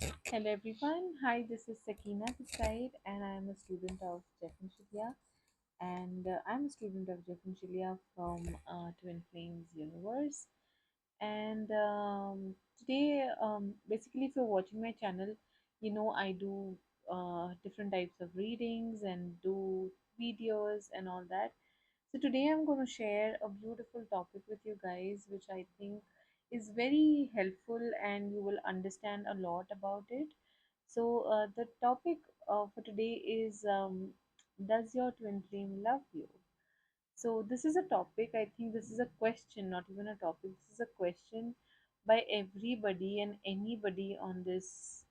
Hello everyone. Hi, this is Sakina this side, and I am a student of Jeff and Shilya. And I'm a student of Jeff and Shilya from Twin Flames Universe. And today, basically, if you're watching my channel, you know I do different types of readings and do videos and all that. So today I'm going to share a beautiful topic with you guys, which I think is very helpful and you will understand a lot about it. So the topic for today is does your twin flame love you? So this is a topic, I think this is a question, not even a topic. This is a question by everybody and anybody on this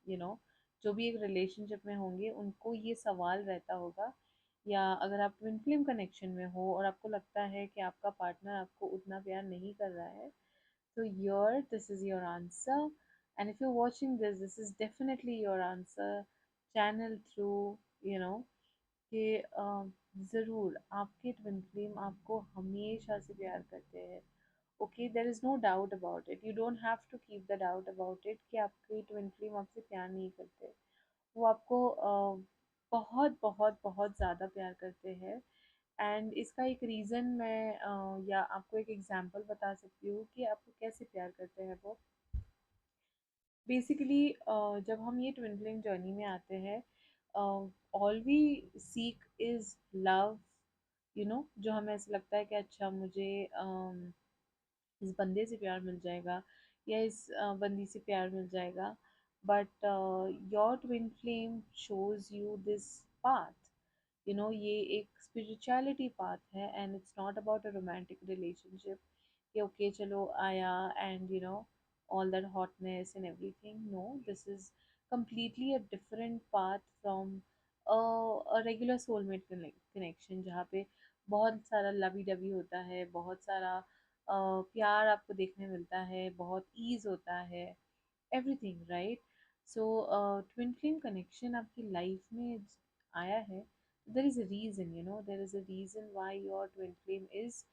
you know जो भी एक relationship में होंगे उनको ये सवाल रहता होगा, या अगर आप ट्विन फ्लेम कनेक्शन में हो और आपको लगता है कि आपका पार्टनर आपको उतना प्यार नहीं कर रहा है, so here this is your answer. And if you're watching this, this is definitely your answer channel through, you know, कि ज़रूर आपके ट्विन फ्लेम आपको हमेशा से प्यार करते हैं. Okay, there is no doubt about it, you don't have to keep the doubt about it कि आपके ट्विन फ्लेम आपसे प्यार नहीं करते. वो आपको बहुत बहुत बहुत ज़्यादा प्यार करते हैं. एंड इसका एक रीज़न मैं या आपको एक एग्जांपल बता सकती हूँ कि आपको कैसे प्यार करते हैं वो. बेसिकली जब हम ये ट्विन फ्लेम जर्नी में आते हैं, all we seek is love. You know, जो हमें ऐसा लगता है कि अच्छा मुझे इस बंदे से प्यार मिल जाएगा या इस बंदी से प्यार मिल जाएगा. But your twin flame shows you this path. You know, ये एक स्पिरिचुअलिटी पाथ है and it's not about a romantic relationship कि ओके चलो आया and you know all that hotness and everything. No, this is completely a different path from a regular soulmate connection जहाँ पे बहुत सारा लवी डवी होता है, बहुत सारा प्यार आपको देखने मिलता है, बहुत ईज होता है, एवरीथिंग राइट. सो ट्विन फ्लेम कनेक्शन आपकी लाइफ में आया है. There is a reason, you know, there is a reason why your twin flame is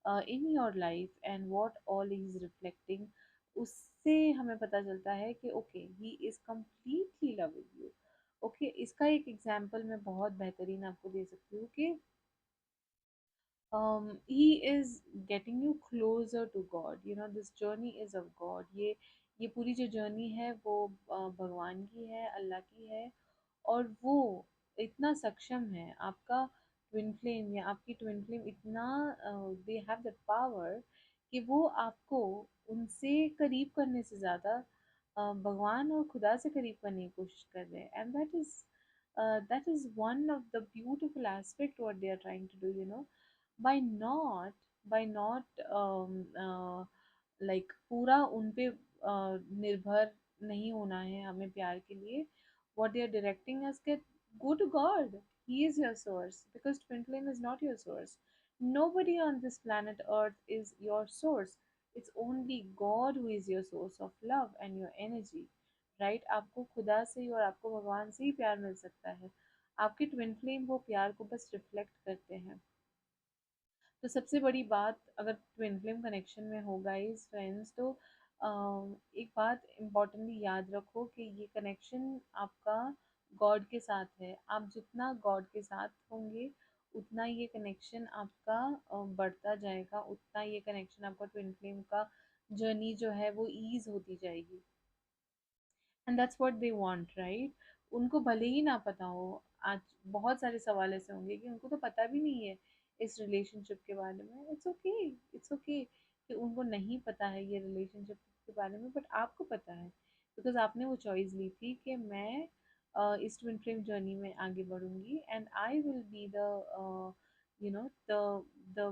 in your life and what all is reflecting. उससे हमें पता चलता है कि okay he is completely loving you. Okay, इसका एक एग्जाम्पल मैं बहुत बेहतरीन आपको दे सकती हूँ कि he is getting you closer to God. You know, this journey is of God. ये पूरी जो जर्नी है वो भगवान की है, अल्लाह की है. और वो इतना सक्षम है, आपका ट्विन फ्लेम या आपकी ट्विन फ्लेम इतना, दे हैव दैट पावर कि वो आपको उनसे करीब करने से ज़्यादा भगवान और खुदा से करीब करने की कोशिश कर रहे हैं. And that is one of the beautiful aspect what they are trying to do, you know, by not by not like पूरा उन पे निर्भर नहीं होना है हमें प्यार के लिए. what they are directing us get go to God. He is your source because twin flame is not your source. Nobody on this planet earth is your source. It's only God who is your source of love and your energy, right. आपको खुदा से और आपको भगवान से ही प्यार मिल सकता है. आपके ट्विन फ्लेम वो प्यार को बस रिफ्लेक्ट करते हैं. तो सबसे बड़ी बात अगर ट्विन फ्लेम कनेक्शन में हो गाइस फ्रेंड्स, तो एक बात इम्पोर्टेंटली याद रखो कि ये कनेक्शन आपका गॉड के साथ है. आप जितना गॉड के साथ होंगे उतना ये कनेक्शन आपका बढ़ता जाएगा, उतना ये कनेक्शन आपका ट्विन फ्लेम का जर्नी जो है वो ईज होती जाएगी. And that's what they want, right. उनको भले ही ना पता हो. आज बहुत सारे सवाल ऐसे होंगे कि उनको तो पता भी नहीं है इस रिलेशनशिप के बारे में. इट्स ओके, इट्स ओके कि उनको नहीं पता है ये रिलेशनशिप के बारे में, बट आपको पता है बिकॉज आपने वो चॉइस ली थी कि मैं इस ट्विन फ्लेम जर्नी में आगे बढ़ूंगी and I will be the you know the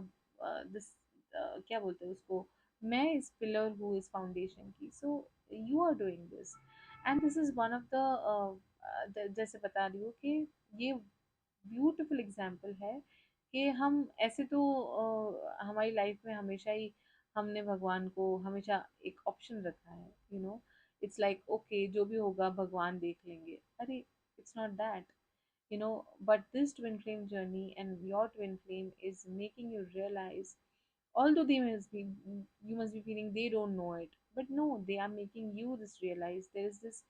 this क्या बोलते हैं उसको, मैं इस पिलर हूँ इस फाउंडेशन की. So you are doing this and this is one of the, जैसे बता रही हूँ कि ये ब्यूटीफुल एग्जाम्पल है कि हम ऐसे तो हमारी लाइफ में हमेशा ही हमने भगवान को हमेशा एक ऑप्शन रखा है. You know, it's like okay जो भी होगा भगवान देख लेंगे. अरे, it's not that, you know. But this twin flame journey and your twin flame is making you realize, although they must be, you must be feeling they don't know it, but no, they are making you this realize there is this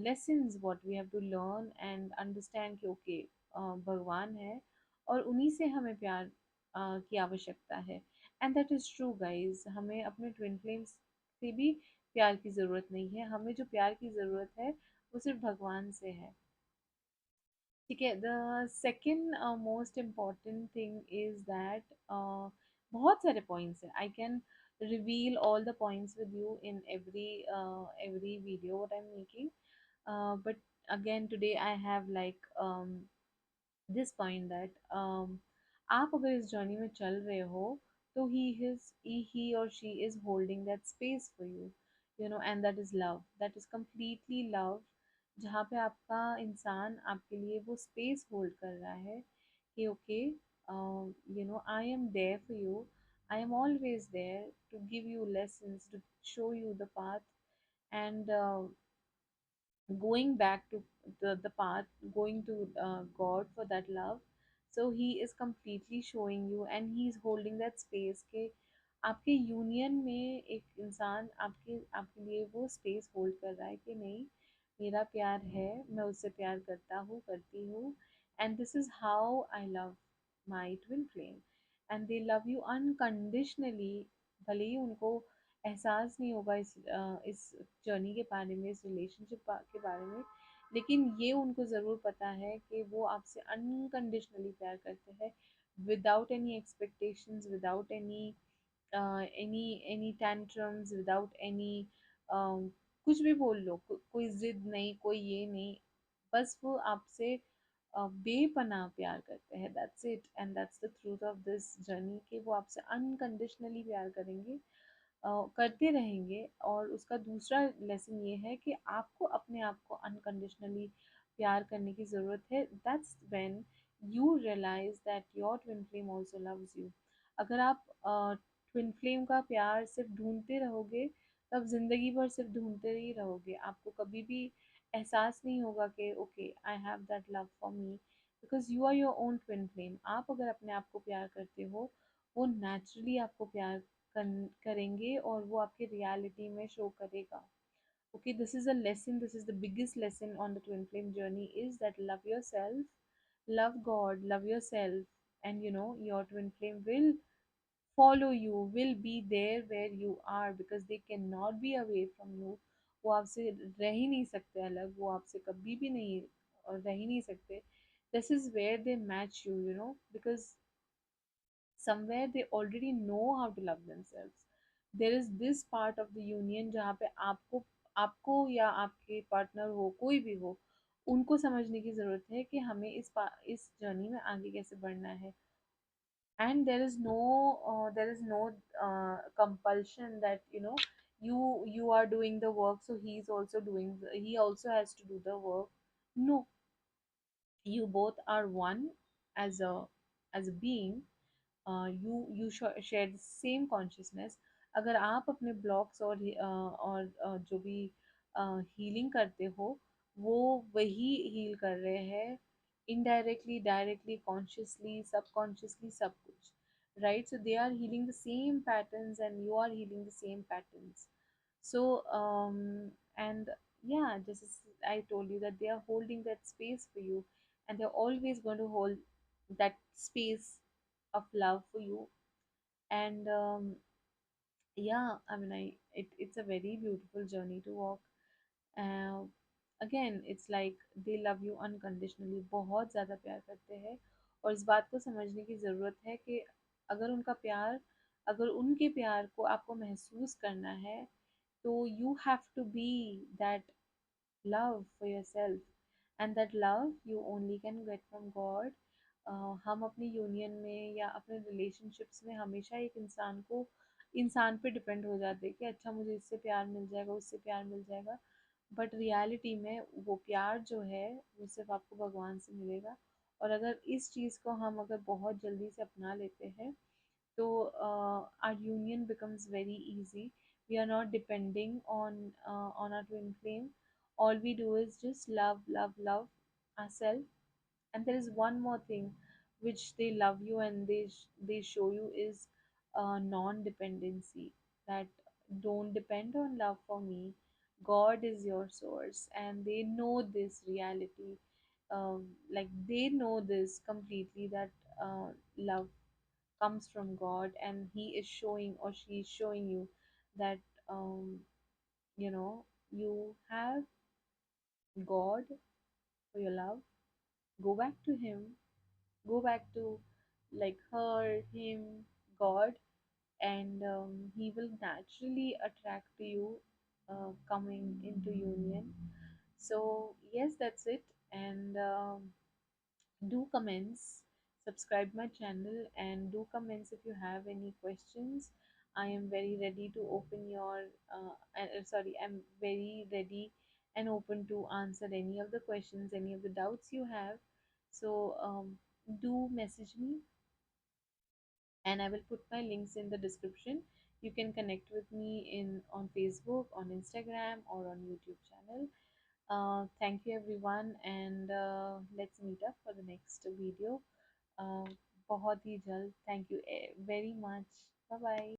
lessons what we have to learn and understand कि okay भगवान है और उन्हीं से हमें प्यार की आवश्यकता है. And that is true guys. हमें अपने ट्विन फ्लेम्स से भी प्यार की ज़रूरत नहीं है. हमें जो प्यार की ज़रूरत है वो सिर्फ भगवान से है. ठीक है. The second most important thing is that बहुत सारे पॉइंट्स हैं. I can reveal all the points with you in every video what I am making. But again today I have like this point that आप अगर इस journey में चल रहे हो तो he or she is holding that space for you, you know, and that is love, that is completely love. जहाँ पे आपका इंसान आपके लिए वो स्पेस होल्ड कर रहा है कि okay you know I am there for you, I am always there to give you lessons, to show you the path, and going back to the path, going to God for that love. So he is completely showing you and he is holding that space के आपके union में एक इंसान आपके लिए वो space hold कर रहा है कि नहीं, मेरा प्यार है, मैं उससे प्यार करता हूँ, करती हूँ. And this is how I love my twin flame. And they love you unconditionally. भले ही उनको एहसास नहीं होगा इस जर्नी के बारे में, इस रिलेशनशिप के बारे में, लेकिन ये उनको ज़रूर पता है कि वो आपसे अनकंडीशनली प्यार करते हैं, without any expectations, without any tantrums, without any कुछ भी बोल लो, कोई जिद नहीं, कोई ये नहीं. बस वो आपसे बेपनाह प्यार करते हैं. That's it and that's the truth of this journey कि वो आपसे अनकंडीशनली प्यार करेंगे, करते रहेंगे. और उसका दूसरा लेसन ये है कि आपको अपने आप को अनकंडीशनली प्यार करने की ज़रूरत है. That's when you realize that your twin flame also loves you. अगर आप ट्विन फ्लेम का प्यार सिर्फ ढूंढते रहोगे तब ज़िंदगी भर सिर्फ ढूंढते ही रहोगे. आपको कभी भी एहसास नहीं होगा कि okay I have that love for me, because you are your own twin flame. आप अगर अपने आप को प्यार करते हो, वो नेचुरली आपको प्यार करेंगे और वो आपके रियलिटी में शो करेगा. Okay, this is a lesson, this is the biggest lesson on the twin flame journey, is that love yourself, love God, love yourself, and you know your twin flame will follow you, will be there where you are, because they cannot be away from you. वो आपसे रह ही नहीं सकते अलग, वो आपसे कभी भी नहीं और रह ही नहीं सकते. This is where they match you, you know, because somewhere they already know how to love themselves. There is this part of the union जहाँ पे आपको आपको या आपके पार्टनर हो, कोई भी हो, उनको समझने की ज़रूरत है कि हमें इस जर्नी में आगे कैसे बढ़ना है. And there is no compulsion that you know you are doing the work, so he also has to do the work. No, you both are one as a being. You share the same consciousness. अगर आप अपने blocks और जो भी healing करते हो, वो वही हील कर रहे हैं, इनडायरेक्टली, डायरेक्टली, कॉन्शियसली, सबकॉन्शियसली, सब कुछ. Right. So they are healing the same patterns and you are healing the same patterns. So and yeah, just as I told you that they are holding that space for you, and they're always going to hold that space of love for you. And yeah, I mean, it's a very beautiful journey to walk. uh, Again, it's like they love you unconditionally, बहुत ज़्यादा प्यार करते हैं. और इस बात को समझने की ज़रूरत है कि अगर उनका प्यार अगर उनके प्यार को आपको महसूस करना है, तो you have to be that love for yourself, and that love you only can get from God. हम अपनी यूनियन में या अपने रिलेशनशिप्स में हमेशा एक इंसान पे डिपेंड हो जाते हैं कि अच्छा मुझे इससे प्यार मिल जाएगा, उससे प्यार मिल जाएगा. बट रियलिटी में वो प्यार जो है वो सिर्फ आपको भगवान से मिलेगा. और अगर इस चीज़ को हम अगर बहुत जल्दी से अपना लेते हैं, so our union becomes very easy. We are not depending on our twin flame. All we do is just love, love, love ourselves. And there is one more thing which they love you and they show you is non-dependency. That don't depend on love for me. God is your source, and they know this reality. Like they know this completely, that love comes from God, and He is showing, or she is showing you that um, you know, you have God for your love. Go back to Him. Go back to like her, him, God, and He will naturally attract to you, coming into union. So yes, that's it. And do comments, subscribe my channel, and do comments if you have any questions. I am very ready to open your sorry, I'm very ready and open to answer any of the questions, any of the doubts you have. So do message me, and I will put my links in the description. You can connect with me in on Facebook, on Instagram, or on YouTube channel. Thank you everyone, and let's meet up for the next video. बहुत ही जल्द. Thank you very much. Bye bye.